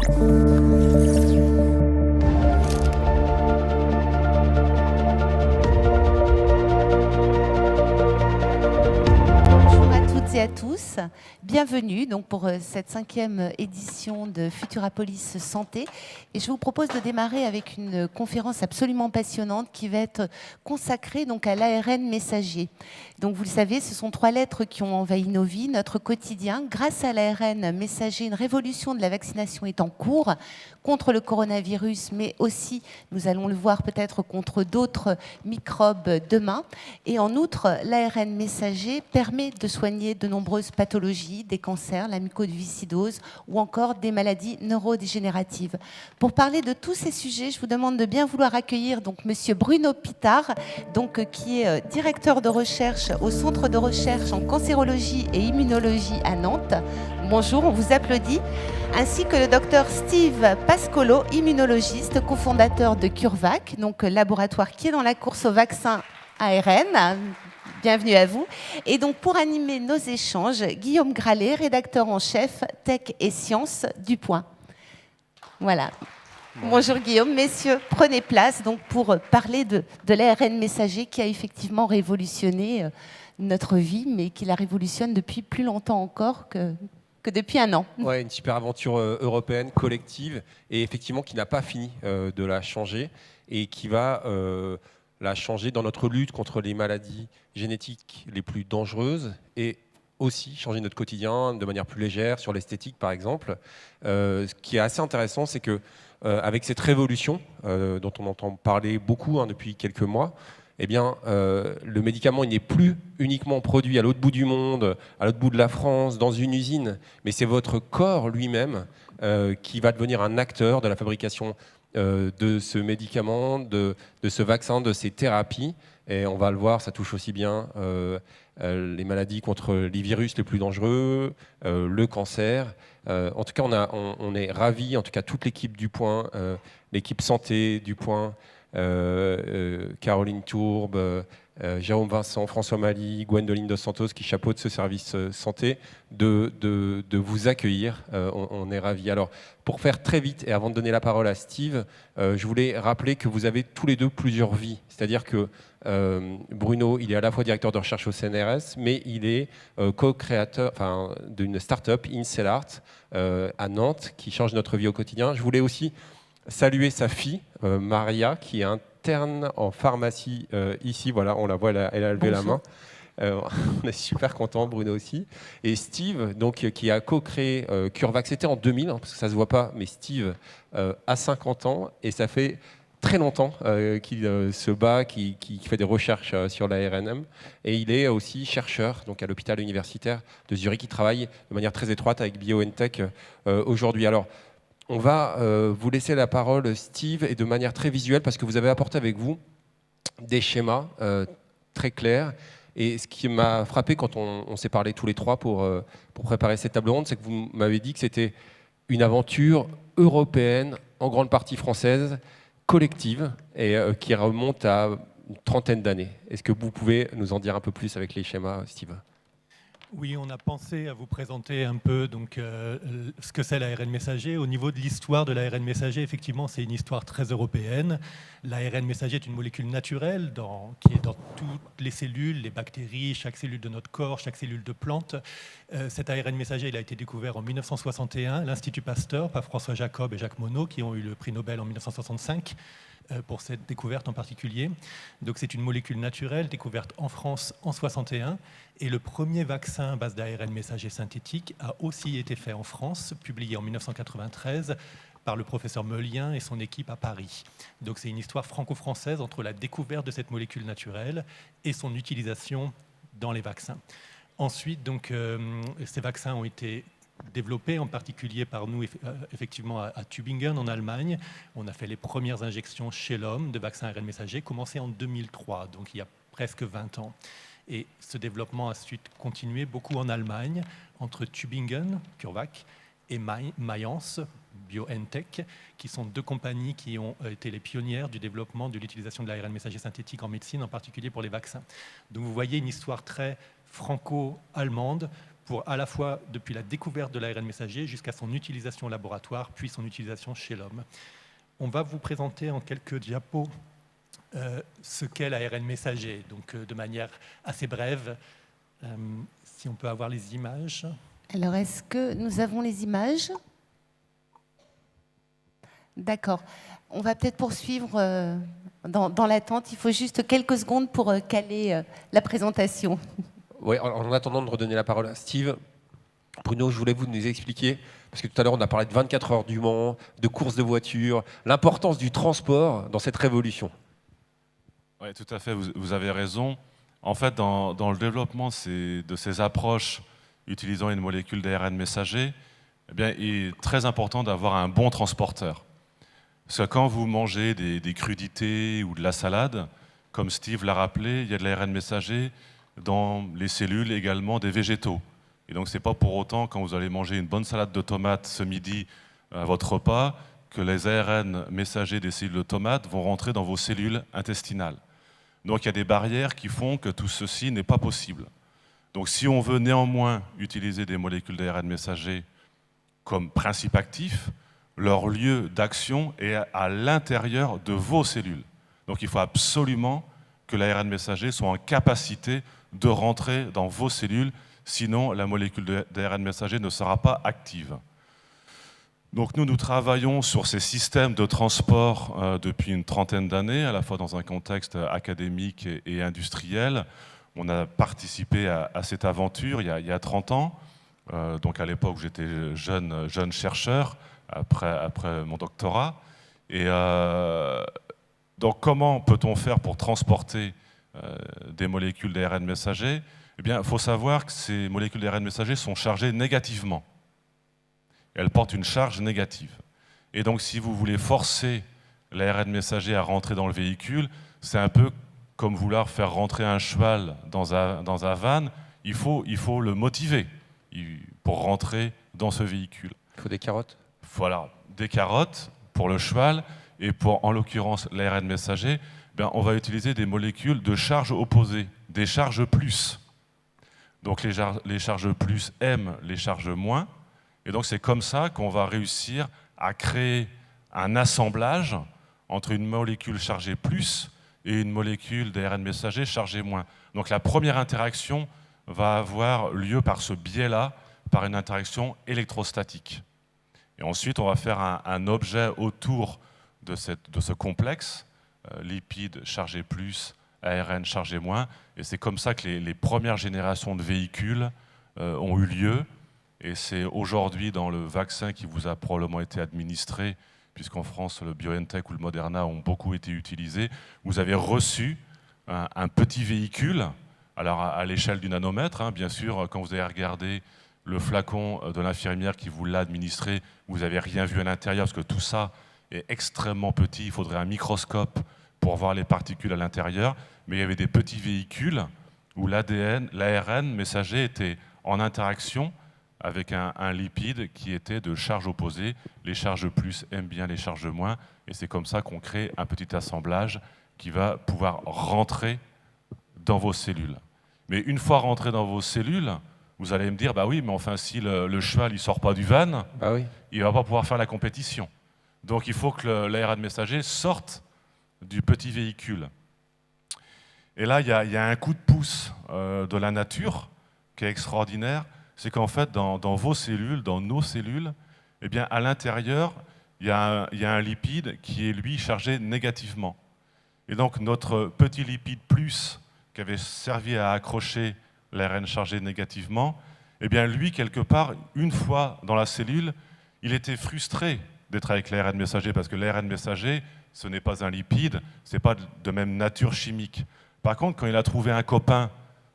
Bonjour à toutes et à tous. Bienvenue donc pour cette 5e édition de Futurapolis Santé. Et je vous propose de démarrer avec une conférence absolument passionnante qui va être consacrée donc à l'ARN messager. Donc vous le savez, ce sont 3 lettres qui ont envahi nos vies, notre quotidien. Grâce à l'ARN messager, une révolution de la vaccination est en cours contre le coronavirus, mais aussi, nous allons le voir peut-être, contre d'autres microbes demain. Et en outre, l'ARN messager permet de soigner de nombreuses pathologies, des cancers, la mucoviscidose ou encore des maladies neurodégénératives. Pour parler de tous ces sujets, je vous demande de bien vouloir accueillir donc Monsieur Bruno Pitard, qui est directeur de recherche au Centre de recherche en cancérologie et immunologie à Nantes. Bonjour, on vous applaudit. Ainsi que le docteur Steve Pascolo, immunologiste, cofondateur de CureVac, donc laboratoire qui est dans la course au vaccin ARN. Bienvenue à vous. Et donc, pour animer nos échanges, Guillaume Gralet, rédacteur en chef Tech et Sciences du Point. Voilà. Bonjour Guillaume. Messieurs, prenez place donc, pour parler de l'ARN messager qui a effectivement révolutionné notre vie, mais qui la révolutionne depuis plus longtemps encore que depuis un an. Ouais, une super aventure européenne, collective, et effectivement qui n'a pas fini de la changer, et qui va la changer dans notre lutte contre les maladies génétiques les plus dangereuses, et aussi changer notre quotidien de manière plus légère, sur l'esthétique par exemple. Ce qui est assez intéressant, c'est que avec cette révolution, dont on entend parler beaucoup depuis quelques mois, eh bien, le médicament il n'est plus uniquement produit à l'autre bout du monde, à l'autre bout de la France, dans une usine, mais c'est votre corps lui-même qui va devenir un acteur de la fabrication de ce médicament, de ce vaccin, de ces thérapies. Et on va le voir, ça touche aussi bien les maladies contre les virus les plus dangereux, le cancer. En tout cas, on est ravis, en tout cas toute l'équipe du Point, l'équipe santé du Point, Caroline Tourbe, Jérôme Vincent, François Mali, Gwendoline Dos Santos qui chapeautent ce service santé, de vous accueillir. On est ravis. Alors, pour faire très vite et avant de donner la parole à Steve, je voulais rappeler que vous avez tous les deux plusieurs vies. C'est-à-dire que Bruno, il est à la fois directeur de recherche au CNRS, mais il est co-créateur d'une start-up, InCellArt, à Nantes, qui change notre vie au quotidien. Je voulais aussi saluer sa fille, Maria, qui est interne en pharmacie ici. Voilà, on la voit, elle a levé la main. On est super content, Bruno aussi. Et Steve, donc, qui a co-créé CureVac, c'était en 2000, parce que ça ne se voit pas, mais Steve a 50 ans et ça fait très longtemps qu'il se bat, qu'il fait des recherches sur l'ARNM. Et il est aussi chercheur donc à l'hôpital universitaire de Zurich, qui travaille de manière très étroite avec BioNTech aujourd'hui. Alors, on va vous laisser la parole, Steve, et de manière très visuelle, parce que vous avez apporté avec vous des schémas très clairs. Et ce qui m'a frappé quand on s'est parlé tous les trois pour préparer cette table ronde, c'est que vous m'avez dit que c'était une aventure européenne, en grande partie française, collective, et qui remonte à une trentaine d'années. Est-ce que vous pouvez nous en dire un peu plus avec les schémas, Steve ? Oui, on a pensé à vous présenter un peu ce que c'est l'ARN messager. Au niveau de l'histoire de l'ARN messager, effectivement, c'est une histoire très européenne. L'ARN messager est une molécule naturelle qui est dans toutes les cellules, les bactéries, chaque cellule de notre corps, chaque cellule de plante. Cet ARN messager, il a été découvert en 1961, l'Institut Pasteur, par François Jacob et Jacques Monod, qui ont eu le prix Nobel en 1965. Pour cette découverte en particulier. Donc c'est une molécule naturelle découverte en France en 61 et le premier vaccin à base d'ARN messager synthétique a aussi été fait en France, publié en 1993 par le professeur Meulien et son équipe à Paris. Donc c'est une histoire franco-française entre la découverte de cette molécule naturelle et son utilisation dans les vaccins. Ensuite, ces vaccins ont été développé en particulier par nous effectivement à Tübingen en Allemagne. On a fait les premières injections chez l'homme de vaccins ARN messager, commencé en 2003, donc il y a presque 20 ans. Et ce développement a ensuite continué beaucoup en Allemagne, entre Tübingen, CureVac, et Mayence, BioNTech, qui sont 2 compagnies qui ont été les pionnières du développement de l'utilisation de l'ARN messager synthétique en médecine, en particulier pour les vaccins. Donc vous voyez une histoire très franco-allemande pour à la fois depuis la découverte de l'ARN messager jusqu'à son utilisation au laboratoire, puis son utilisation chez l'homme. On va vous présenter en quelques diapos ce qu'est l'ARN messager, donc de manière assez brève. Si on peut avoir les images. Alors, est-ce que nous avons les images? D'accord. On va peut-être poursuivre dans l'attente. Il faut juste quelques secondes pour caler la présentation. Oui, en attendant de redonner la parole à Steve, Bruno, je voulais vous nous expliquer, parce que tout à l'heure on a parlé de 24 heures du Mans, de courses de voitures, l'importance du transport dans cette révolution. Oui, tout à fait, vous avez raison. En fait, dans le développement de ces approches utilisant une molécule d'ARN messager, eh bien, il est très important d'avoir un bon transporteur. Parce que quand vous mangez des crudités ou de la salade, comme Steve l'a rappelé, il y a de l'ARN messager dans les cellules également des végétaux. Et donc, ce n'est pas pour autant, quand vous allez manger une bonne salade de tomates ce midi à votre repas, que les ARN messagers des cellules de tomates vont rentrer dans vos cellules intestinales. Donc, il y a des barrières qui font que tout ceci n'est pas possible. Donc, si on veut néanmoins utiliser des molécules d'ARN messager comme principe actif, leur lieu d'action est à l'intérieur de vos cellules. Donc, il faut absolument que l'ARN messager soit en capacité de rentrer dans vos cellules, sinon la molécule d'ARN messager ne sera pas active. Donc nous travaillons sur ces systèmes de transport depuis une trentaine d'années, à la fois dans un contexte académique et industriel. On a participé à cette aventure il y a 30 ans, donc à l'époque où j'étais jeune chercheur, après mon doctorat. Et donc comment peut-on faire pour transporter des molécules d'ARN messager? Eh bien, il faut savoir que ces molécules d'ARN messager sont chargées négativement. Elles portent une charge négative. Et donc, si vous voulez forcer l'ARN messager à rentrer dans le véhicule, c'est un peu comme vouloir faire rentrer un cheval dans un van. Il faut le motiver pour rentrer dans ce véhicule. Il faut des carottes? Voilà, des carottes pour le cheval. Et pour, en l'occurrence, l'ARN messager, on va utiliser des molécules de charge opposée, des charges plus. Donc les charges plus aiment les charges moins. Et donc c'est comme ça qu'on va réussir à créer un assemblage entre une molécule chargée plus et une molécule d'ARN messager chargée moins. Donc la première interaction va avoir lieu par ce biais-là, par une interaction électrostatique. Et ensuite, on va faire un objet autour de ce complexe, lipides chargés plus, ARN chargé moins. Et c'est comme ça que les premières générations de véhicules ont eu lieu. Et c'est aujourd'hui dans le vaccin qui vous a probablement été administré, puisqu'en France, le BioNTech ou le Moderna ont beaucoup été utilisés, vous avez reçu un petit véhicule, alors à l'échelle du nanomètre, hein, bien sûr, quand vous avez regardé le flacon de l'infirmière qui vous l'a administré, vous n'avez rien vu à l'intérieur, parce que tout ça est extrêmement petit, il faudrait un microscope pour voir les particules à l'intérieur, mais il y avait des petits véhicules où l'ARN messager était en interaction avec un lipide qui était de charge opposée. Les charges plus aiment bien les charges moins, et c'est comme ça qu'on crée un petit assemblage qui va pouvoir rentrer dans vos cellules. Mais une fois rentré dans vos cellules, vous allez me dire, bah oui, mais enfin si le cheval ne sort pas du van, bah oui, il ne va pas pouvoir faire la compétition. Donc il faut que l'ARN messager sorte du petit véhicule. Et là, il y a un coup de pouce de la nature qui est extraordinaire. C'est qu'en fait, dans vos cellules, dans nos cellules, eh bien, à l'intérieur, il y a un lipide qui est, lui, chargé négativement. Et donc, notre petit lipide plus, qui avait servi à accrocher l'ARN chargé négativement, eh bien, lui, quelque part, une fois dans la cellule, il était frustré d'être avec l'ARN messager, parce que l'ARN messager, ce n'est pas un lipide, ce n'est pas de même nature chimique. Par contre, quand il a trouvé un copain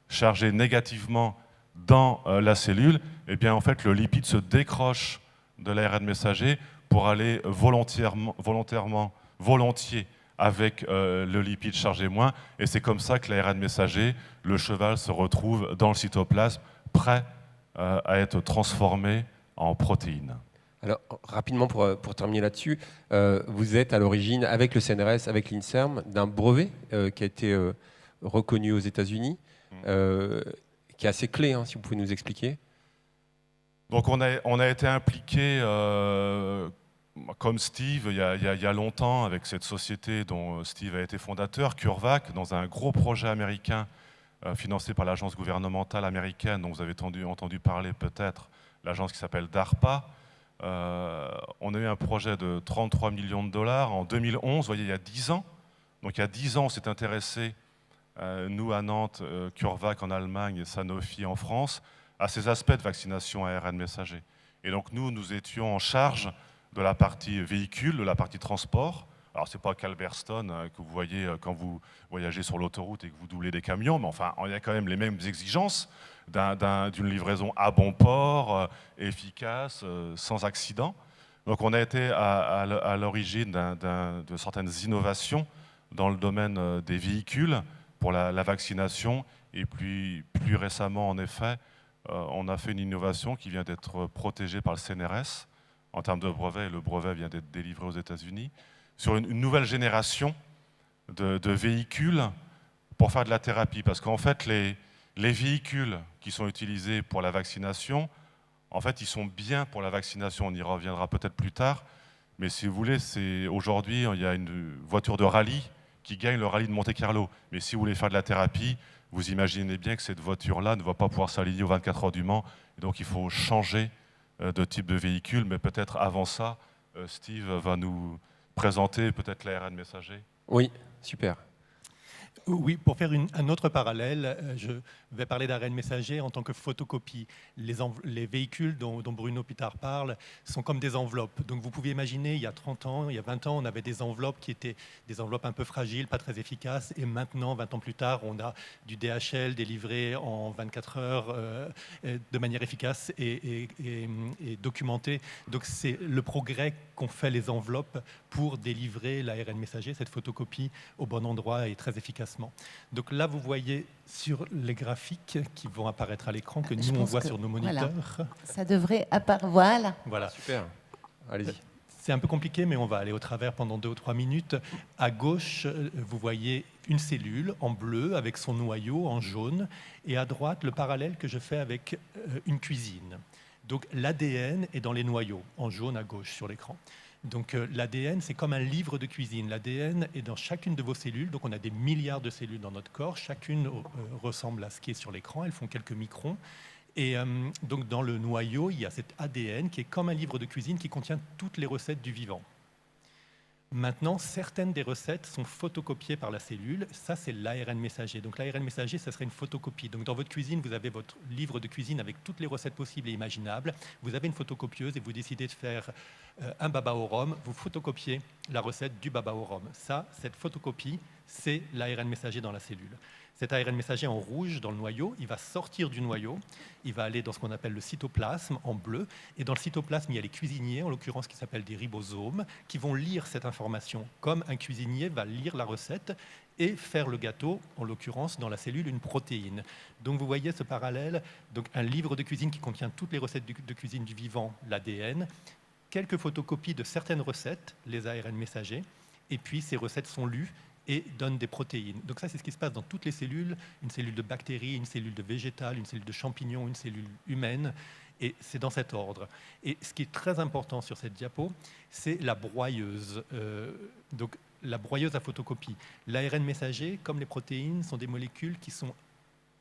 chargé négativement dans la cellule, eh bien, en fait, le lipide se décroche de l'ARN messager pour aller volontiers avec le lipide chargé moins. Et c'est comme ça que l'ARN messager, le cheval, se retrouve dans le cytoplasme, prêt à être transformé en protéines. Alors, rapidement, pour terminer là-dessus, vous êtes à l'origine, avec le CNRS, avec l'INSERM, d'un brevet qui a été reconnu aux États-Unis, qui est assez clé, hein, si vous pouvez nous expliquer. Donc on a été impliqué, comme Steve, il y a longtemps, avec cette société dont Steve a été fondateur, CureVac, dans un gros projet américain financé par l'agence gouvernementale américaine, dont vous avez entendu parler peut-être, l'agence qui s'appelle DARPA. On a eu un projet de 33 millions de dollars en 2011, vous voyez, il y a 10 ans. Donc il y a 10 ans, on s'est intéressé, nous à Nantes, CureVac en Allemagne et Sanofi en France, à ces aspects de vaccination ARN messager. Et donc nous étions en charge de la partie véhicule, de la partie transport. Alors c'est pas Calverstone que vous voyez quand vous voyagez sur l'autoroute et que vous doublez des camions, mais enfin il y a quand même les mêmes exigences d'une livraison à bon port, efficace, sans accident. Donc on a été à l'origine de certaines innovations dans le domaine des véhicules pour la vaccination, et puis plus récemment en effet, on a fait une innovation qui vient d'être protégée par le CNRS en termes de brevet, et le brevet vient d'être délivré aux États-Unis, sur une nouvelle génération de véhicules pour faire de la thérapie. Parce qu'en fait, les véhicules qui sont utilisés pour la vaccination, en fait, ils sont bien pour la vaccination, on y reviendra peut-être plus tard, mais si vous voulez, aujourd'hui, il y a une voiture de rallye qui gagne le rallye de Monte-Carlo. Mais si vous voulez faire de la thérapie, vous imaginez bien que cette voiture-là ne va pas pouvoir s'aligner aux 24 heures du Mans, et donc il faut changer de type de véhicule, mais peut-être avant ça, Steve va nous présenter peut-être l'ARN messager. Oui, super. Oui, pour faire un autre parallèle, je vais parler d'ARN messager en tant que photocopie. Les véhicules dont Bruno Pitard parle sont comme des enveloppes. Donc vous pouvez imaginer, il y a 30 ans, il y a 20 ans, on avait des enveloppes qui étaient des enveloppes un peu fragiles, pas très efficaces. Et maintenant, 20 ans plus tard, on a du DHL délivré en 24 heures de manière efficace et documentée. Donc c'est le progrès qu'ont fait les enveloppes pour délivrer l'ARN messager, cette photocopie, au bon endroit et très efficacement. Donc là, vous voyez sur les graphiques qui vont apparaître à l'écran, que nous, on voit sur nos moniteurs. Voilà. Ça devrait apparaître. Voilà. Voilà. Super. Allez-y. C'est un peu compliqué, mais on va aller au travers pendant 2 ou 3 minutes. À gauche, vous voyez une cellule en bleu avec son noyau en jaune. Et à droite, le parallèle que je fais avec une cuisine. Donc l'ADN est dans les noyaux, en jaune à gauche sur l'écran. Donc l'ADN, c'est comme un livre de cuisine. L'ADN est dans chacune de vos cellules. Donc on a des milliards de cellules dans notre corps. Chacune ressemble à ce qui est sur l'écran. Elles font quelques microns. Et donc dans le noyau, il y a cet ADN qui est comme un livre de cuisine qui contient toutes les recettes du vivant. Maintenant, certaines des recettes sont photocopiées par la cellule. Ça, c'est l'ARN messager. Donc l'ARN messager, ça serait une photocopie. Donc dans votre cuisine, vous avez votre livre de cuisine avec toutes les recettes possibles et imaginables. Vous avez une photocopieuse et vous décidez de faire un baba au rhum. Vous photocopiez la recette du baba au rhum. Ça, cette photocopie, c'est l'ARN messager dans la cellule. Cet ARN messager en rouge dans le noyau, il va sortir du noyau, il va aller dans ce qu'on appelle le cytoplasme en bleu. Et dans le cytoplasme, il y a les cuisiniers, en l'occurrence qui s'appellent des ribosomes, qui vont lire cette information, comme un cuisinier va lire la recette et faire le gâteau, en l'occurrence dans la cellule, une protéine. Donc vous voyez ce parallèle, donc un livre de cuisine qui contient toutes les recettes de cuisine du vivant, l'ADN, quelques photocopies de certaines recettes, les ARN messagers, et puis ces recettes sont lues et donnent des protéines. Donc ça, c'est ce qui se passe dans toutes les cellules, une cellule de bactéries, une cellule de végétale, une cellule de champignons, une cellule humaine, et c'est dans cet ordre. Et ce qui est très important sur cette diapo, c'est la broyeuse. Donc la broyeuse à photocopie. L'ARN messager, comme les protéines, sont des molécules qui sont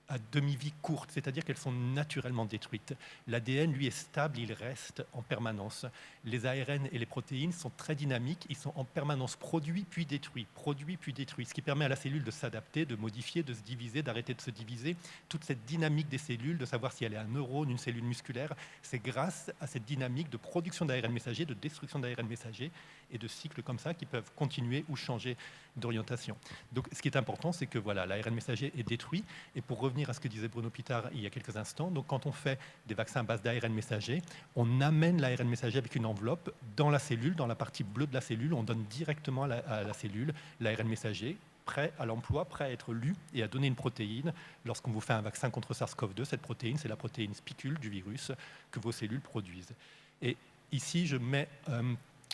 à demi-vie courte, c'est-à-dire qu'elles sont naturellement détruites. L'ADN, lui, est stable, il reste en permanence. Les ARN et les protéines sont très dynamiques, ils sont en permanence produits puis détruits, ce qui permet à la cellule de s'adapter, de modifier, de se diviser, d'arrêter de se diviser. Toute cette dynamique des cellules, de savoir si elle est un neurone, une cellule musculaire, c'est grâce à cette dynamique de production d'ARN messager, de destruction d'ARN messager et de cycles comme ça qui peuvent continuer ou changer d'orientation. Donc ce qui est important, c'est que voilà, l'ARN messager est détruit. Et pour revenir à ce que disait Bruno Pitard il y a quelques instants, donc quand on fait des vaccins à base d'ARN messager, on amène l'ARN messager avec une enveloppe dans la cellule, dans la partie bleue de la cellule, on donne directement à la cellule l'ARN messager, prêt à l'emploi, prêt à être lu et à donner une protéine. Lorsqu'on vous fait un vaccin contre SARS-CoV-2, cette protéine, c'est la protéine spicule du virus que vos cellules produisent. Et ici, je mets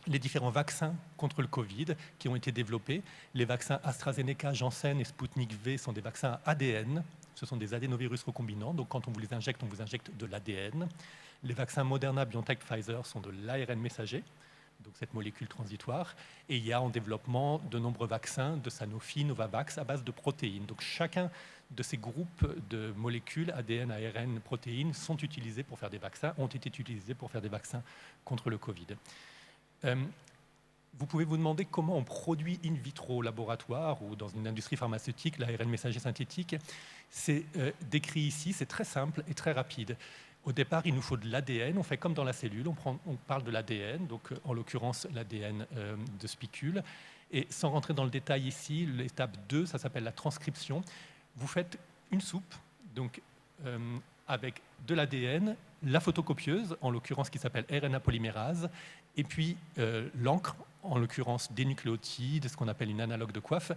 les différents vaccins contre le Covid qui ont été développés. Les vaccins AstraZeneca, Janssen et Sputnik V sont des vaccins ADN. Ce sont des adénovirus recombinants. Donc, quand on vous les injecte, on vous injecte de l'ADN. Les vaccins Moderna, BioNTech, Pfizer sont de l'ARN messager, donc cette molécule transitoire. Et il y a en développement de nombreux vaccins de Sanofi, Novavax, à base de protéines. Donc, chacun de ces groupes de molécules, ADN, ARN, protéines, sont utilisés pour faire des vaccins, ont été utilisés pour faire des vaccins contre le Covid. Vous pouvez vous demander comment on produit in vitro au laboratoire ou dans une industrie pharmaceutique l'ARN messager synthétique. C'est décrit ici, c'est très simple et très rapide. Au départ, il nous faut de l'ADN, on fait comme dans la cellule, on parle de l'ADN, donc en l'occurrence l'ADN de spicule. Et sans rentrer dans le détail ici, l'étape 2, ça s'appelle la transcription. Vous faites une soupe, donc avec de l'ADN, la photocopieuse, en l'occurrence qui s'appelle RNA polymérase, et puis l'encre, en l'occurrence des nucléotides, ce qu'on appelle une analogue de coiffe,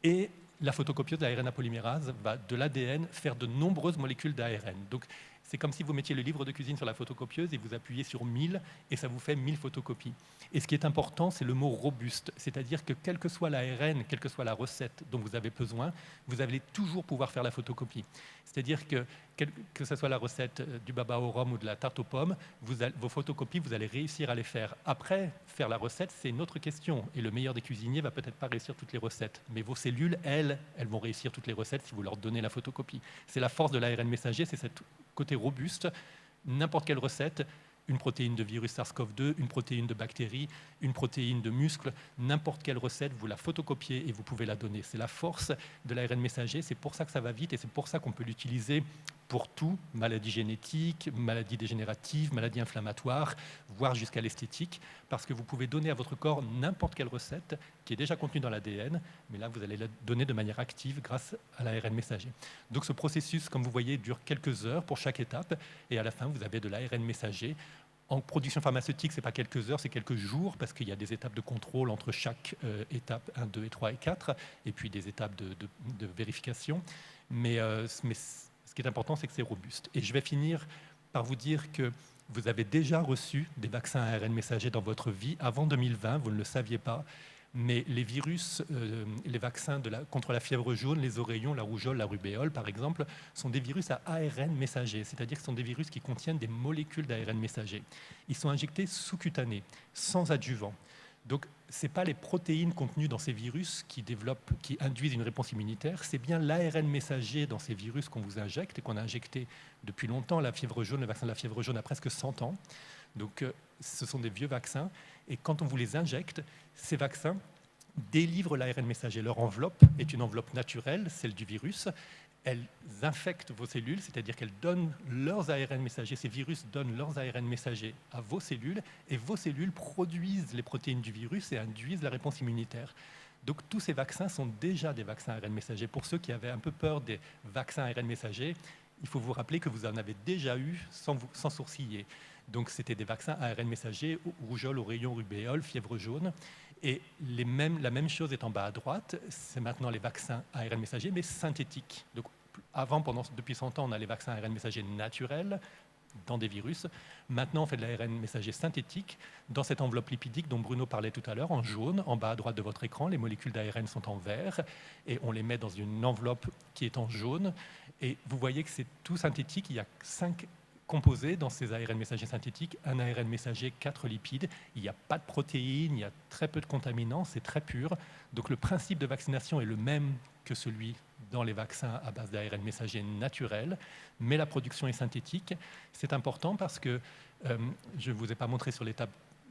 et la photocopieuse de la RNA polymérase va de l'ADN faire de nombreuses molécules d'ARN. Donc c'est comme si vous mettiez le livre de cuisine sur la photocopieuse et vous appuyez sur 1000 et ça vous fait 1000 photocopies. Et ce qui est important, c'est le mot robuste, c'est-à-dire que quelle que soit l'ARN, quelle que soit la recette dont vous avez besoin, vous allez toujours pouvoir faire la photocopie. C'est-à-dire que ce soit la recette du baba au rhum ou de la tarte aux pommes, vos photocopies, vous allez réussir à les faire. Après, faire la recette, c'est une autre question. Et le meilleur des cuisiniers va peut-être pas réussir toutes les recettes. Mais vos cellules, elles vont réussir toutes les recettes si vous leur donnez la photocopie. C'est la force de l'ARN messager, c'est cette côté robuste, n'importe quelle recette, une protéine de virus SARS-CoV-2, une protéine de bactérie, une protéine de muscle, n'importe quelle recette, vous la photocopiez et vous pouvez la donner. C'est la force de l'ARN messager, c'est pour ça que ça va vite et c'est pour ça qu'on peut l'utiliser pour tout, maladies génétiques, maladies dégénératives, maladies inflammatoires, voire jusqu'à l'esthétique, parce que vous pouvez donner à votre corps n'importe quelle recette qui est déjà contenue dans l'ADN, mais là, vous allez la donner de manière active grâce à l'ARN messager. Donc ce processus, comme vous voyez, dure quelques heures pour chaque étape, et à la fin, vous avez de l'ARN messager. En production pharmaceutique, ce n'est pas quelques heures, c'est quelques jours, parce qu'il y a des étapes de contrôle entre chaque étape 1, 2 et 3 et 4, et puis des étapes de vérification. Mais ce qui est important, c'est que c'est robuste. Et je vais finir par vous dire que vous avez déjà reçu des vaccins ARN messagers dans votre vie avant 2020, vous ne le saviez pas, mais les virus, les vaccins contre la fièvre jaune, les oreillons, la rougeole, la rubéole par exemple, sont des virus à ARN messager, c'est-à-dire que ce sont des virus qui contiennent des molécules d'ARN messager. Ils sont injectés sous-cutanés, sans adjuvant. Donc, ce n'est pas les protéines contenues dans ces virus qui induisent une réponse immunitaire, c'est bien l'ARN messager dans ces virus qu'on vous injecte et qu'on a injecté depuis longtemps. La fièvre jaune, le vaccin de la fièvre jaune a presque 100 ans. Donc, ce sont des vieux vaccins. Et quand on vous les injecte, ces vaccins délivrent l'ARN messager. Leur enveloppe est une enveloppe naturelle, celle du virus. Elles infectent vos cellules, c'est-à-dire qu'elles donnent leurs ARN messagers, ces virus donnent leurs ARN messagers à vos cellules, et vos cellules produisent les protéines du virus et induisent la réponse immunitaire. Donc tous ces vaccins sont déjà des vaccins ARN messagers. Pour ceux qui avaient un peu peur des vaccins ARN messagers, il faut vous rappeler que vous en avez déjà eu sans sourciller. Donc c'était des vaccins ARN messagers, rougeole, oreillon, rubéole, fièvre jaune. Et la même chose est en bas à droite, c'est maintenant les vaccins ARN messagers, mais synthétiques. Donc, depuis 100 ans, on a les vaccins ARN messagers naturels dans des virus. Maintenant, on fait de l'ARN messager synthétique dans cette enveloppe lipidique dont Bruno parlait tout à l'heure, en jaune, en bas à droite de votre écran. Les molécules d'ARN sont en vert et on les met dans une enveloppe qui est en jaune. Et vous voyez que c'est tout synthétique. Il y a 5 composés dans ces ARN messagers synthétiques, un ARN messager, 4 lipides, il n'y a pas de protéines, il y a très peu de contaminants, c'est très pur. Donc le principe de vaccination est le même que celui dans les vaccins à base d'ARN messager naturel, mais la production est synthétique. C'est important parce que, je ne vous ai pas montré sur l'étape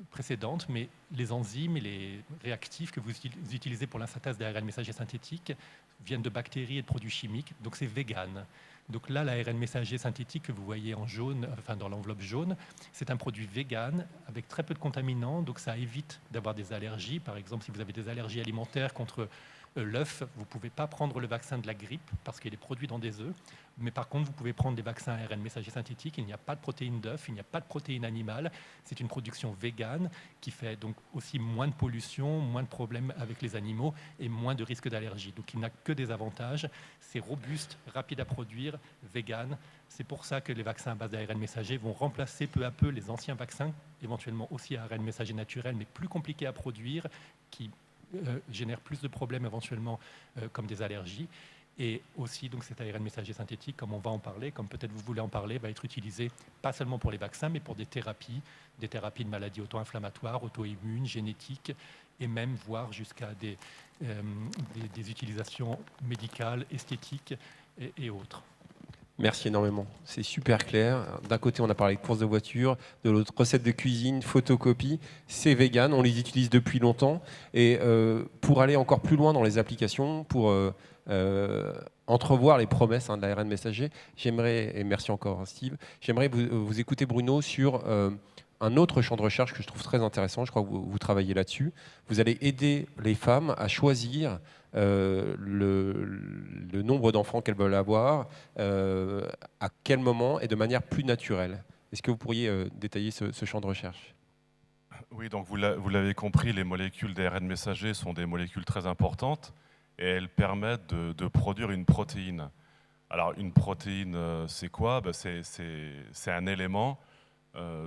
précédente, mais les enzymes et les réactifs que vous utilisez pour la synthèse d'ARN messager synthétique viennent de bactéries et de produits chimiques, donc c'est vegan. Donc là, l'ARN messager synthétique que vous voyez en jaune, enfin dans l'enveloppe jaune, c'est un produit vegan avec très peu de contaminants, donc ça évite d'avoir des allergies. Par exemple, si vous avez des allergies alimentaires contre l'œuf, vous ne pouvez pas prendre le vaccin de la grippe parce qu'il est produit dans des œufs. Mais par contre, vous pouvez prendre des vaccins ARN messager synthétiques. Il n'y a pas de protéines d'œuf, il n'y a pas de protéines animales. C'est une production végane qui fait donc aussi moins de pollution, moins de problèmes avec les animaux et moins de risques d'allergie. Donc il n'a que des avantages. C'est robuste, rapide à produire, vegan. C'est pour ça que les vaccins à base d'ARN messager vont remplacer peu à peu les anciens vaccins, éventuellement aussi ARN messager naturel, mais plus compliqués à produire, qui génèrent plus de problèmes éventuellement comme des allergies. Et aussi, donc, cet ARN messager synthétique, comme on va en parler, comme peut-être vous voulez en parler, va être utilisé pas seulement pour les vaccins, mais pour des thérapies de maladies auto-inflammatoires, auto-immunes, génétiques, et même voire jusqu'à des utilisations médicales, esthétiques et autres. Merci énormément, c'est super clair. D'un côté, on a parlé de course de voiture, de l'autre, recettes de cuisine, photocopie. C'est vegan, on les utilise depuis longtemps. Et pour aller encore plus loin dans les applications, pour entrevoir les promesses de l'ARN messager, j'aimerais, et merci encore Steve, j'aimerais vous écouter Bruno sur un autre champ de recherche que je trouve très intéressant. Je crois que vous travaillez là-dessus. Vous allez aider les femmes à choisir le nombre d'enfants qu'elles veulent avoir, à quel moment et de manière plus naturelle. Est-ce que vous pourriez détailler ce champ de recherche ? Oui, donc vous l'avez compris, les molécules d'ARN messager sont des molécules très importantes et elles permettent de produire une protéine. Alors une protéine, c'est quoi ? C'est un élément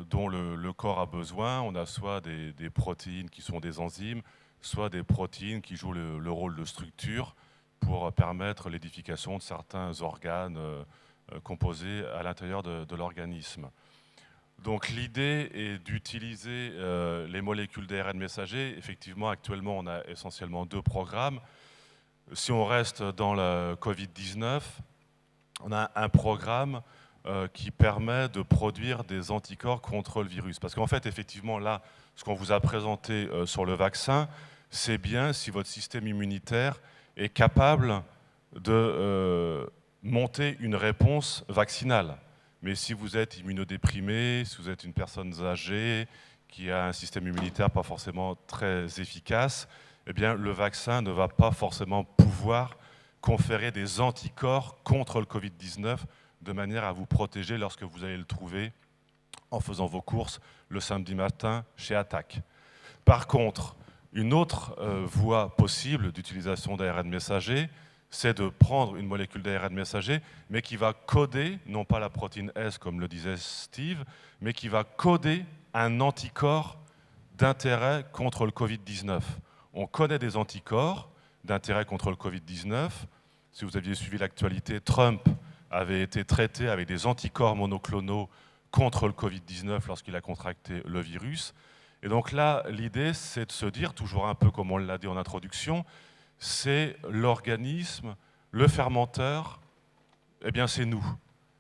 dont le corps a besoin. On a soit des protéines qui sont des enzymes, soit des protéines qui jouent le rôle de structure pour permettre l'édification de certains organes composés à l'intérieur de l'organisme. Donc l'idée est d'utiliser les molécules d'ARN messager. Effectivement, actuellement, on a essentiellement 2 programmes. Si on reste dans le Covid-19, on a un programme qui permet de produire des anticorps contre le virus. Parce qu'en fait, effectivement, là, ce qu'on vous a présenté sur le vaccin, c'est bien si votre système immunitaire est capable de monter une réponse vaccinale. Mais si vous êtes immunodéprimé, si vous êtes une personne âgée qui a un système immunitaire pas forcément très efficace, eh bien, le vaccin ne va pas forcément pouvoir conférer des anticorps contre le Covid-19 de manière à vous protéger lorsque vous allez le trouver en faisant vos courses le samedi matin chez Attaque. Par contre, une autre voie possible d'utilisation d'ARN messager, c'est de prendre une molécule d'ARN messager, mais qui va coder, non pas la protéine S comme le disait Steve, mais qui va coder un anticorps d'intérêt contre le Covid-19. On connaît des anticorps d'intérêt contre le Covid-19. Si vous aviez suivi l'actualité, Trump avait été traité avec des anticorps monoclonaux contre le Covid-19 lorsqu'il a contracté le virus. Et donc là, l'idée, c'est de se dire, toujours un peu comme on l'a dit en introduction, c'est l'organisme, le fermenteur, eh bien c'est nous.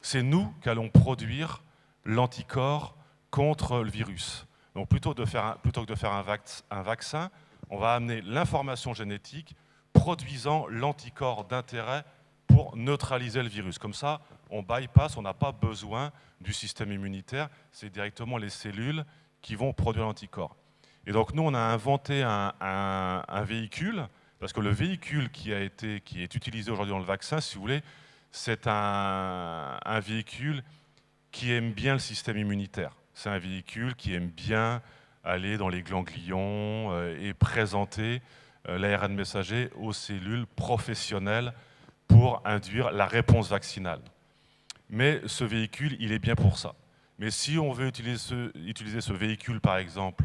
C'est nous qu'allons produire l'anticorps contre le virus. Donc plutôt que de faire un vaccin, on va amener l'information génétique produisant l'anticorps d'intérêt pour neutraliser le virus. Comme ça, on bypass, on n'a pas besoin du système immunitaire, c'est directement les cellules qui vont produire l'anticorps. Et donc nous, on a inventé un véhicule, parce que le véhicule qui est utilisé aujourd'hui dans le vaccin, si vous voulez, c'est un véhicule qui aime bien le système immunitaire. C'est un véhicule qui aime bien aller dans les ganglions et présenter l'ARN messager aux cellules professionnelles pour induire la réponse vaccinale. Mais ce véhicule, il est bien pour ça. Mais si on veut utiliser ce véhicule, par exemple,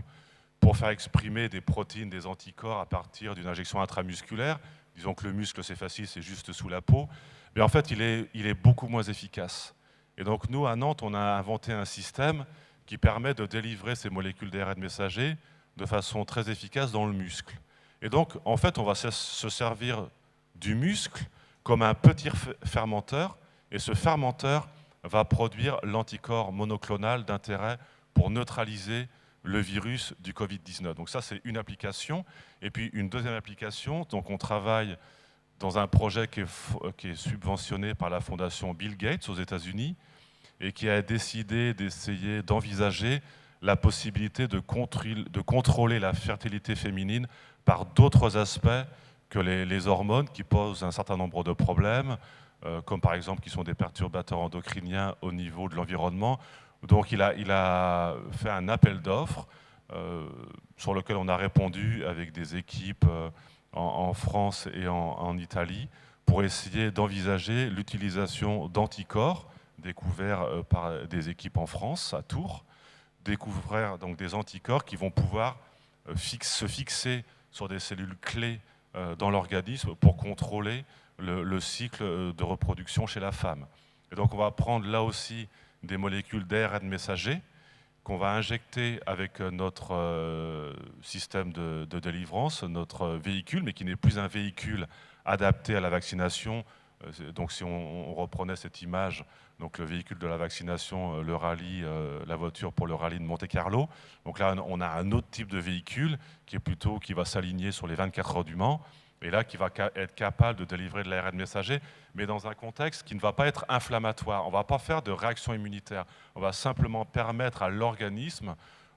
pour faire exprimer des protéines, des anticorps à partir d'une injection intramusculaire, disons que le muscle, c'est facile, c'est juste sous la peau, mais en fait, il est beaucoup moins efficace. Et donc, nous, à Nantes, on a inventé un système qui permet de délivrer ces molécules d'ARN messager de façon très efficace dans le muscle. Et donc, en fait, on va se servir du muscle comme un petit fermenteur, et ce fermenteur va produire l'anticorps monoclonal d'intérêt pour neutraliser le virus du Covid-19. Donc ça, c'est une application. Et puis une deuxième application, donc on travaille dans un projet qui est subventionné par la fondation Bill Gates aux États-Unis et qui a décidé d'envisager la possibilité de contrôler la fertilité féminine par d'autres aspects que les hormones qui posent un certain nombre de problèmes, comme par exemple qui sont des perturbateurs endocriniens au niveau de l'environnement. Donc il a fait un appel d'offres sur lequel on a répondu avec des équipes en France et en Italie pour essayer d'envisager l'utilisation d'anticorps découverts par des équipes en France, à Tours, découvrir donc des anticorps qui vont pouvoir se fixer sur des cellules clés dans l'organisme pour contrôler le cycle de reproduction chez la femme. Et donc on va prendre là aussi des molécules d'ARN messager qu'on va injecter avec notre système de délivrance, notre véhicule, mais qui n'est plus un véhicule adapté à la vaccination. Donc si on reprenait cette image, donc le véhicule de la vaccination, le rallye, la voiture pour le rallye de Monte-Carlo. Donc là, on a un autre type de véhicule qui va s'aligner sur les 24 heures du Mans, et là qui va être capable de délivrer de l'ARN messager, mais dans un contexte qui ne va pas être inflammatoire. On ne va pas faire de réaction immunitaire. On va simplement permettre à l'organisme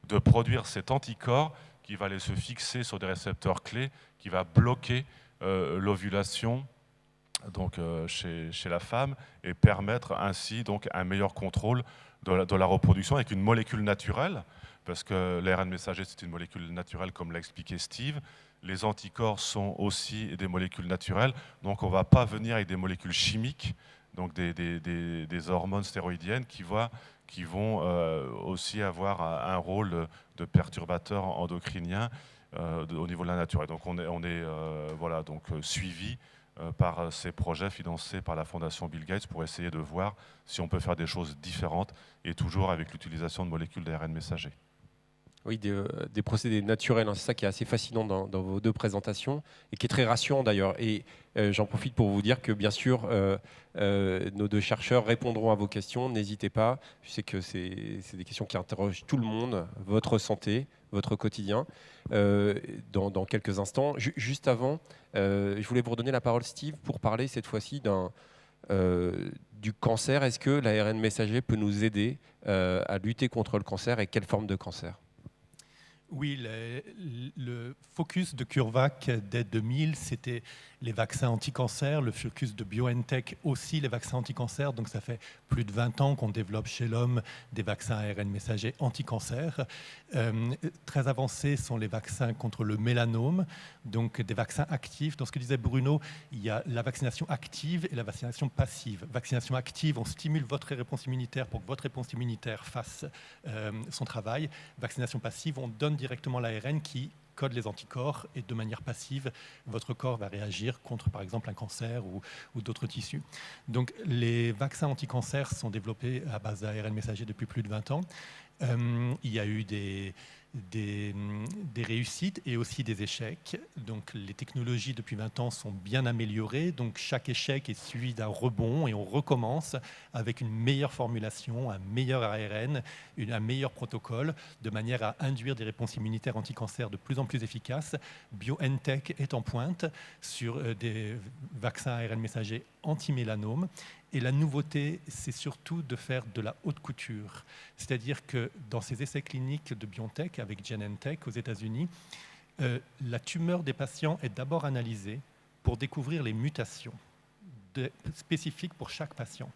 de produire cet anticorps qui va aller se fixer sur des récepteurs clés, qui va bloquer l'ovulation donc, chez la femme et permettre ainsi donc, un meilleur contrôle de la reproduction avec une molécule naturelle, parce que l'ARN messager, c'est une molécule naturelle, comme l'a expliqué Steve. Les anticorps sont aussi des molécules naturelles, donc on ne va pas venir avec des molécules chimiques, donc des hormones stéroïdiennes qui vont aussi avoir un rôle de perturbateur endocrinien au niveau de la nature. Et donc on est voilà, donc, suivi par ces projets financés par la Fondation Bill Gates pour essayer de voir si on peut faire des choses différentes et toujours avec l'utilisation de molécules d'ARN messager. Oui, des procédés naturels, hein, c'est ça qui est assez fascinant dans vos deux présentations et qui est très rassurant d'ailleurs. Et j'en profite pour vous dire que bien sûr, nos deux chercheurs répondront à vos questions, n'hésitez pas. Je sais que c'est des questions qui interrogent tout le monde, votre santé, votre quotidien. Dans quelques instants. Juste avant, je voulais vous redonner la parole, Steve, pour parler cette fois-ci du cancer. Est-ce que l'ARN messager peut nous aider à lutter contre le cancer et quelle forme de cancer ? Oui, le focus de CureVac dès 2000, c'était les vaccins anti-cancer, le focus de BioNTech aussi, les vaccins anti-cancer. Donc ça fait plus de 20 ans qu'on développe chez l'homme des vaccins ARN messagers anti-cancer. Très avancés sont les vaccins contre le mélanome, donc des vaccins actifs. Dans ce que disait Bruno, il y a la vaccination active et la vaccination passive. Vaccination active, on stimule votre réponse immunitaire pour que votre réponse immunitaire fasse son travail. Vaccination passive, on donne directement l'ARN qui code les anticorps et de manière passive, votre corps va réagir contre, par exemple, un cancer ou d'autres tissus. Donc, les vaccins anti-cancer sont développés à base d'ARN messager depuis plus de 20 ans. Il y a eu des réussites et aussi des échecs. Donc, les technologies depuis 20 ans sont bien améliorées. Donc, chaque échec est suivi d'un rebond et on recommence avec une meilleure formulation, un meilleur ARN, un meilleur protocole, de manière à induire des réponses immunitaires anti-cancer de plus en plus efficaces. BioNTech est en pointe sur des vaccins ARN messagers anti-mélanome. Et la nouveauté, c'est surtout de faire de la haute couture. C'est-à-dire que dans ces essais cliniques de BioNTech avec Genentech aux États-Unis, la tumeur des patients est d'abord analysée pour découvrir les mutations spécifiques pour chaque patient.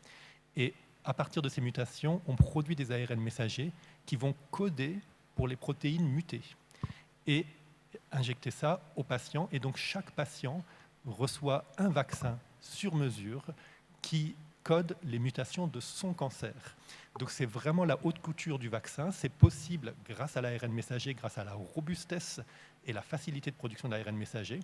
Et à partir de ces mutations, on produit des ARN messagers qui vont coder pour les protéines mutées et injecter ça aux patients. Et donc chaque patient reçoit un vaccin sur mesure qui code les mutations de son cancer. Donc c'est vraiment la haute couture du vaccin. C'est possible grâce à l'ARN messager, grâce à la robustesse et la facilité de production d'ARN messager.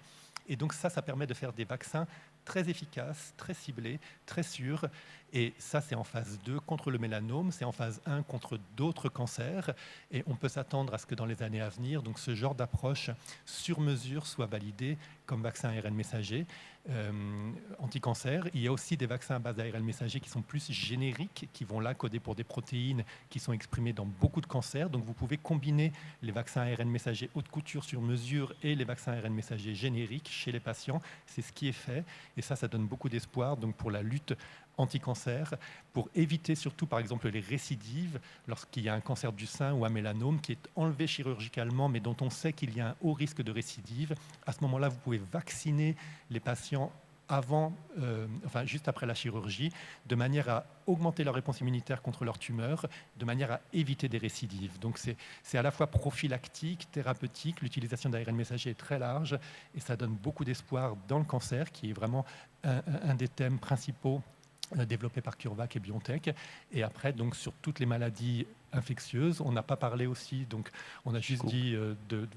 Et donc ça permet de faire des vaccins très efficaces, très ciblés, très sûrs. Et ça, c'est en phase 2 contre le mélanome, c'est en phase 1 contre d'autres cancers. Et on peut s'attendre à ce que dans les années à venir, donc ce genre d'approche sur mesure soit validé comme vaccin ARN messager anti-cancer. Il y a aussi des vaccins à base d'ARN messager qui sont plus génériques, qui vont là coder pour des protéines qui sont exprimées dans beaucoup de cancers. Donc vous pouvez combiner les vaccins ARN messager haute couture sur mesure et les vaccins ARN messager génériques chez les patients. C'est ce qui est fait. Et ça donne beaucoup d'espoir donc pour la lutte anti-cancer, pour éviter surtout par exemple les récidives lorsqu'il y a un cancer du sein ou un mélanome qui est enlevé chirurgicalement mais dont on sait qu'il y a un haut risque de récidive. À ce moment-là, vous pouvez vacciner les patients juste après la chirurgie, de manière à augmenter leur réponse immunitaire contre leur tumeur, de manière à éviter des récidives. Donc c'est à la fois prophylactique, thérapeutique, l'utilisation d'ARN messager est très large et ça donne beaucoup d'espoir dans le cancer, qui est vraiment un des thèmes principaux développés par CureVac et BioNTech. Et après, donc, sur toutes les maladies infectieuses. On n'a pas parlé aussi, donc on a juste dit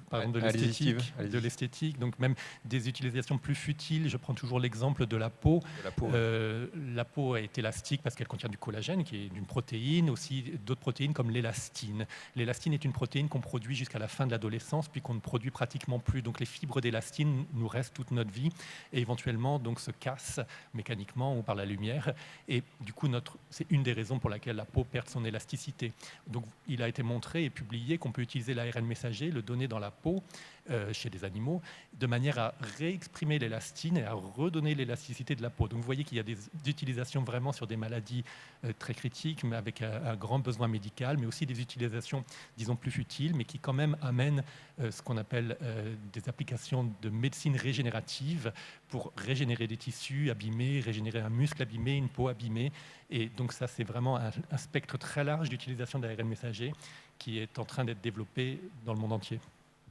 par exemple Allez-y, Steve, de l'esthétique, donc même des utilisations plus futiles. Je prends toujours l'exemple de la peau. La peau est élastique parce qu'elle contient du collagène, qui est une protéine, aussi d'autres protéines comme l'élastine. L'élastine est une protéine qu'on produit jusqu'à la fin de l'adolescence, puis qu'on ne produit pratiquement plus. Donc les fibres d'élastine nous restent toute notre vie et éventuellement donc se cassent mécaniquement ou par la lumière. Et du coup, c'est une des raisons pour laquelle la peau perd son élasticité. Donc, il a été montré et publié qu'on peut utiliser l'ARN messager, le donner dans la peau chez des animaux, de manière à réexprimer l'élastine et à redonner l'élasticité de la peau. Donc, vous voyez qu'il y a des utilisations vraiment sur des maladies très critiques, mais avec un grand besoin médical, mais aussi des utilisations, disons, plus futiles, mais qui quand même amènent ce qu'on appelle des applications de médecine régénérative pour régénérer des tissus abîmés, régénérer un muscle abîmé, une peau abîmée. Et donc ça, c'est vraiment un spectre très large d'utilisation d'ARN messager qui est en train d'être développé dans le monde entier.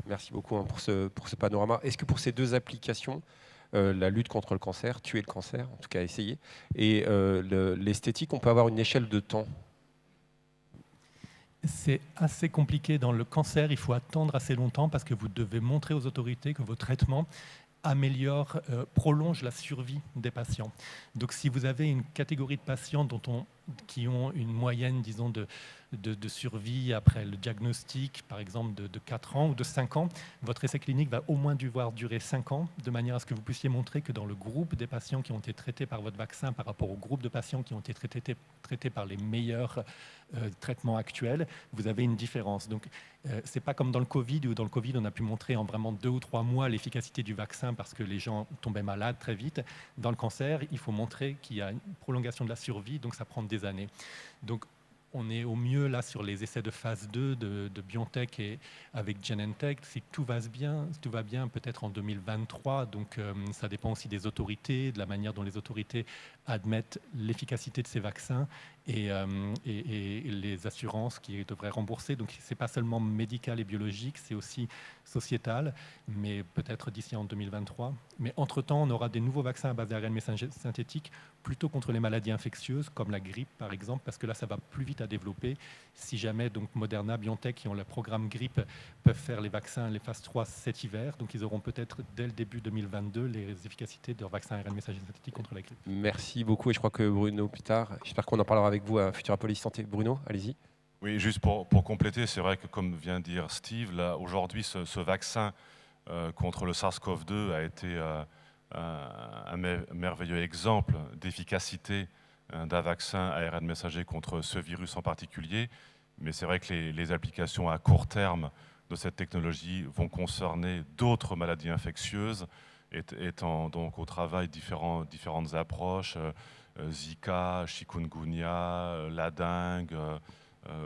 Merci beaucoup pour ce panorama. Est-ce que pour ces deux applications, la lutte contre le cancer, tuer le cancer, en tout cas essayer, et l'esthétique, on peut avoir une échelle de temps? C'est assez compliqué. Dans le cancer, il faut attendre assez longtemps parce que vous devez montrer aux autorités que vos traitements prolonge la survie des patients. Donc si vous avez une catégorie de patients qui ont une moyenne, disons, de survie après le diagnostic, par exemple de 4 ans ou de 5 ans, votre essai clinique va au moins devoir durer 5 ans, de manière à ce que vous puissiez montrer que dans le groupe des patients qui ont été traités par votre vaccin par rapport au groupe de patients qui ont été traités par les meilleurs traitements actuels, vous avez une différence. Donc, ce n'est pas comme dans le Covid, où dans le Covid, on a pu montrer en vraiment 2 ou 3 mois l'efficacité du vaccin parce que les gens tombaient malades très vite. Dans le cancer, il faut montrer qu'il y a une prolongation de la survie, donc ça prend des années. Donc, on est au mieux là sur les essais de phase 2 de BioNTech et avec Genentech. Si tout va bien peut-être en 2023. Donc ça dépend aussi des autorités, de la manière dont les autorités admettent l'efficacité de ces vaccins et les assurances qui devraient rembourser. Donc ce n'est pas seulement médical et biologique, c'est aussi sociétal, mais peut-être d'ici en 2023. Mais entre-temps, on aura des nouveaux vaccins à base d'ARN messager synthétique, plutôt contre les maladies infectieuses, comme la grippe par exemple, parce que là, ça va plus vite à développer. Si jamais donc Moderna, BioNTech, qui ont le programme grippe, peuvent faire les vaccins, les phases 3 cet hiver, donc ils auront peut-être dès le début 2022 les efficacités de leur vaccin ARN messager synthétique contre la grippe. Merci beaucoup, et je crois que Bruno, plus tard, j'espère qu'on en parlera avec vous à Futurapolis Santé. Bruno, allez-y. Oui, juste pour compléter, c'est vrai que comme vient de dire Steve, là, aujourd'hui, ce vaccin contre le SARS-CoV-2 a été un merveilleux exemple d'efficacité d'un vaccin ARN messager contre ce virus en particulier. Mais c'est vrai que les applications à court terme de cette technologie vont concerner d'autres maladies infectieuses, étant donc au travail différentes approches, Zika, chikungunya, la dengue,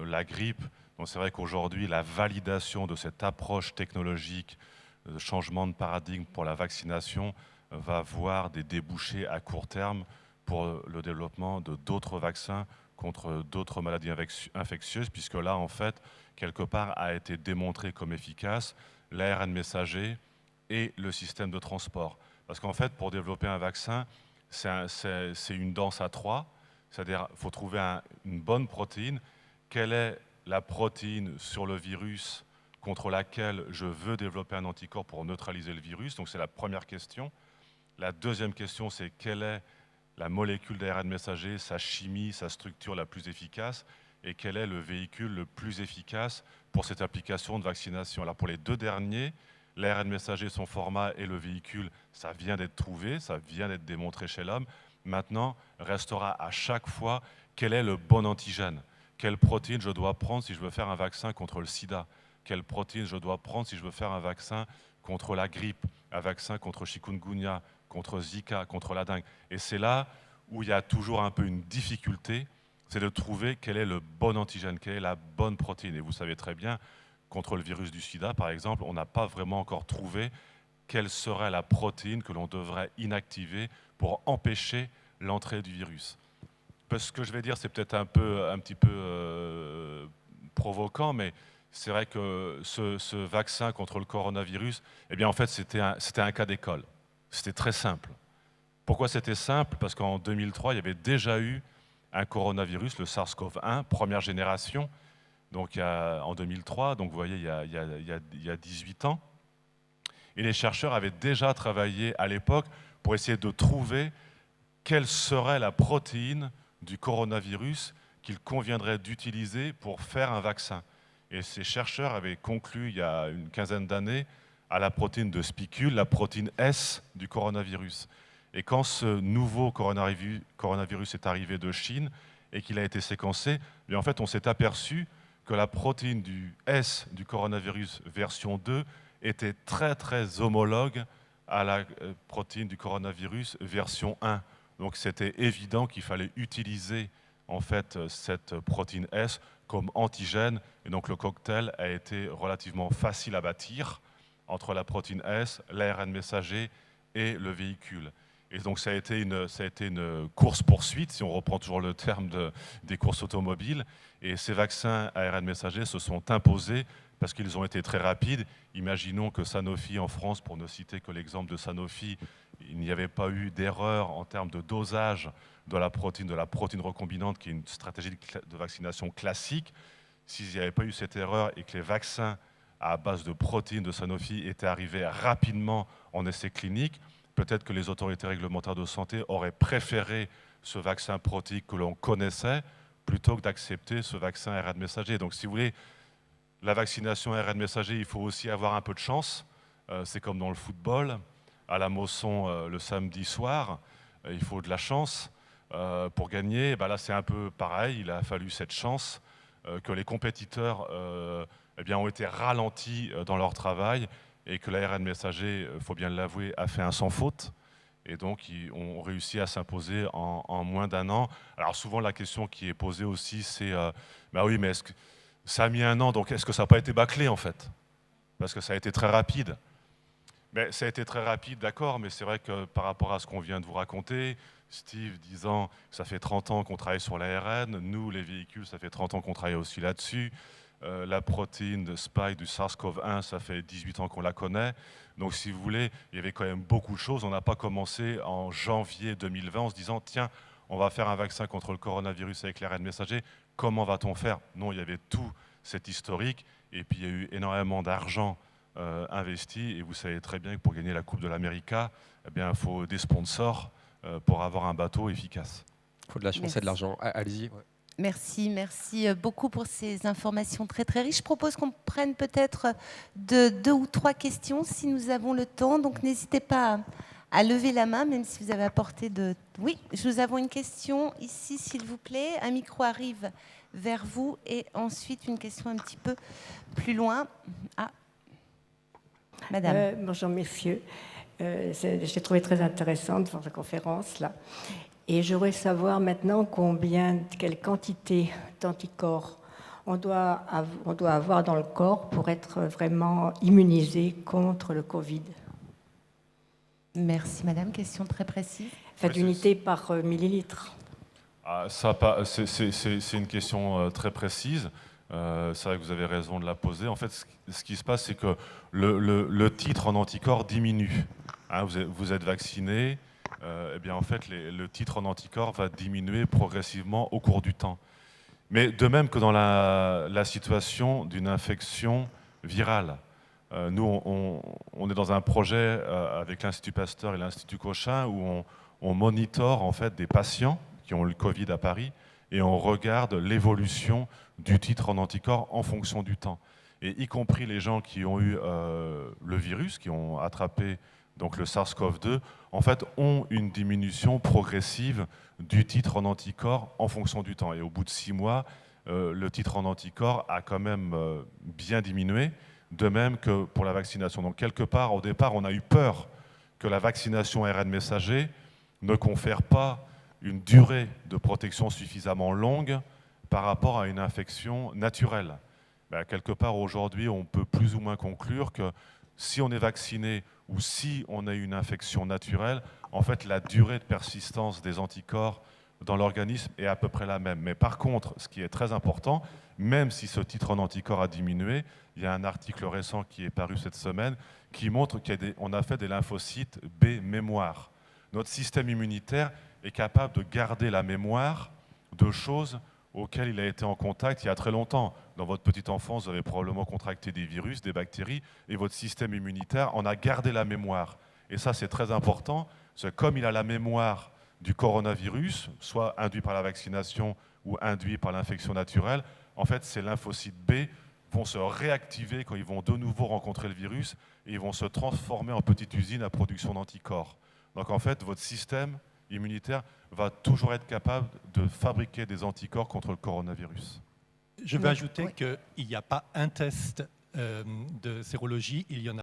la grippe. Donc c'est vrai qu'aujourd'hui, la validation de cette approche technologique, de changement de paradigme pour la vaccination, va avoir des débouchés à court terme pour le développement de d'autres vaccins contre d'autres maladies infectieuses, puisque là, en fait, quelque part, a été démontré comme efficace l'ARN messager et le système de transport. Parce qu'en fait, pour développer un vaccin, c'est une danse à 3, c'est-à-dire qu'il faut trouver une bonne protéine. Quelle est la protéine sur le virus contre laquelle je veux développer un anticorps pour neutraliser le virus? Donc c'est la première question. La deuxième question, c'est quelle est la molécule d'ARN messager, sa chimie, sa structure la plus efficace, et quel est le véhicule le plus efficace pour cette application de vaccination. Alors pour les deux derniers, l'ARN messager, son format et le véhicule, ça vient d'être trouvé, ça vient d'être démontré chez l'homme. Maintenant, restera à chaque fois quel est le bon antigène. Quelle protéine je dois prendre si je veux faire un vaccin contre le sida? Quelle protéine je dois prendre si je veux faire un vaccin contre la grippe, un vaccin contre chikungunya, contre Zika, contre la dengue? Et c'est là où il y a toujours un peu une difficulté, c'est de trouver quel est le bon antigène, quelle est la bonne protéine. Et vous savez très bien, contre le virus du sida, par exemple, on n'a pas vraiment encore trouvé quelle serait la protéine que l'on devrait inactiver pour empêcher l'entrée du virus. Ce que je vais dire, c'est peut-être un petit peu provoquant, mais c'est vrai que ce vaccin contre le coronavirus, eh bien, en fait, c'était un cas d'école. C'était très simple. Pourquoi c'était simple? Parce qu'en 2003, il y avait déjà eu un coronavirus, le SARS-CoV-1, première génération, donc en 2003, donc vous voyez, il y a 18 ans. Et les chercheurs avaient déjà travaillé à l'époque pour essayer de trouver quelle serait la protéine du coronavirus qu'il conviendrait d'utiliser pour faire un vaccin. Et ces chercheurs avaient conclu il y a une quinzaine d'années à la protéine de spicule, la protéine S du coronavirus. Et quand ce nouveau coronavirus est arrivé de Chine et qu'il a été séquencé, en fait, on s'est aperçu que la protéine du S du coronavirus version 2 était très très homologue à la protéine du coronavirus version 1. Donc c'était évident qu'il fallait utiliser en fait cette protéine S comme antigène, et donc le cocktail a été relativement facile à bâtir entre la protéine S, l'ARN messager et le véhicule. Et donc ça a été une course-poursuite, si on reprend toujours le terme des courses automobiles, et ces vaccins ARN messager se sont imposés parce qu'ils ont été très rapides. Imaginons que Sanofi en France, pour ne citer que l'exemple de Sanofi, il n'y avait pas eu d'erreur en termes de dosage de la protéine recombinante, qui est une stratégie de vaccination classique. S'il n'y avait pas eu cette erreur et que les vaccins à base de protéines de Sanofi étaient arrivés rapidement en essai clinique, peut-être que les autorités réglementaires de santé auraient préféré ce vaccin protéique que l'on connaissait plutôt que d'accepter ce vaccin ARN messager. Donc si vous voulez, la vaccination ARN messager, il faut aussi avoir un peu de chance. C'est comme dans le football, à la Mosson le samedi soir, il faut de la chance pour gagner. Ben là, c'est un peu pareil, il a fallu cette chance que les compétiteurs ont été ralentis dans leur travail et que l'ARN messager, il faut bien l'avouer, a fait un sans faute. Et donc, ils ont réussi à s'imposer en moins d'un an. Alors souvent, la question qui est posée aussi, c'est bah oui, mais est-ce que ça a mis un an, donc est-ce que ça n'a pas été bâclé en fait? Parce que ça a été très rapide. Mais ça a été très rapide, d'accord, mais c'est vrai que par rapport à ce qu'on vient de vous raconter, Steve disant que ça fait 30 ans qu'on travaille sur l'ARN, nous, les véhicules, ça fait 30 ans qu'on travaille aussi là-dessus. La protéine de Spike du SARS-CoV-1, ça fait 18 ans qu'on la connaît. Donc si vous voulez, il y avait quand même beaucoup de choses. On n'a pas commencé en janvier 2020 en se disant, tiens, on va faire un vaccin contre le coronavirus avec l'ARN messager. Comment va-t-on faire? Non, il y avait tout cet historique. Et puis il y a eu énormément d'argent investi. Et vous savez très bien que pour gagner la Coupe de l'América, il faut des sponsors pour avoir un bateau efficace. Il faut de la chance et de l'argent. Allez-y. Ouais. Merci beaucoup pour ces informations très très riches. Je propose qu'on prenne peut-être 2 ou 3 questions si nous avons le temps. Donc n'hésitez pas à lever la main, même si vous avez apporté de... Oui, nous avons une question ici, s'il vous plaît. Un micro arrive vers vous et ensuite une question un petit peu plus loin. Ah, madame. Bonjour messieurs. J'ai trouvé très intéressante votre conférence là. Et je voudrais savoir maintenant quelle quantité d'anticorps on doit avoir dans le corps pour être vraiment immunisé contre le Covid. Merci madame, question très précise. D'unité par millilitre. C'est une question très précise. C'est vrai que vous avez raison de la poser. En fait, ce qui se passe, c'est que le titre en anticorps diminue. Hein, vous êtes vacciné. En fait, le titre en anticorps va diminuer progressivement au cours du temps. Mais de même que dans la situation d'une infection virale. Nous, on est dans un projet avec l'Institut Pasteur et l'Institut Cochin où on monitore en fait des patients qui ont le Covid à Paris et on regarde l'évolution du titre en anticorps en fonction du temps. Et y compris les gens qui ont eu le virus, qui ont attrapé donc le SARS-CoV-2, en fait, ont une diminution progressive du titre en anticorps en fonction du temps. Et au bout de 6 mois, le titre en anticorps a quand même bien diminué, de même que pour la vaccination. Donc quelque part, au départ, on a eu peur que la vaccination ARN messager ne confère pas une durée de protection suffisamment longue par rapport à une infection naturelle. Quelque part, aujourd'hui, on peut plus ou moins conclure que si on est vacciné ou si on a une infection naturelle, en fait, la durée de persistance des anticorps dans l'organisme est à peu près la même. Mais par contre, ce qui est très important, même si ce titre en anticorps a diminué, il y a un article récent qui est paru cette semaine qui montre qu'on a fait des lymphocytes B mémoire. Notre système immunitaire est capable de garder la mémoire de choses auquel il a été en contact il y a très longtemps. Dans votre petite enfance, vous avez probablement contracté des virus, des bactéries, et votre système immunitaire en a gardé la mémoire. Et ça, c'est très important, parce que comme il a la mémoire du coronavirus, soit induit par la vaccination ou induit par l'infection naturelle, en fait, ces lymphocytes B vont se réactiver quand ils vont de nouveau rencontrer le virus, et ils vont se transformer en petite usine à production d'anticorps. Donc en fait, votre système immunitaire va toujours être capable de fabriquer des anticorps contre le coronavirus. Je vais ajouter qu'il n'y a pas un test de sérologie, il y en a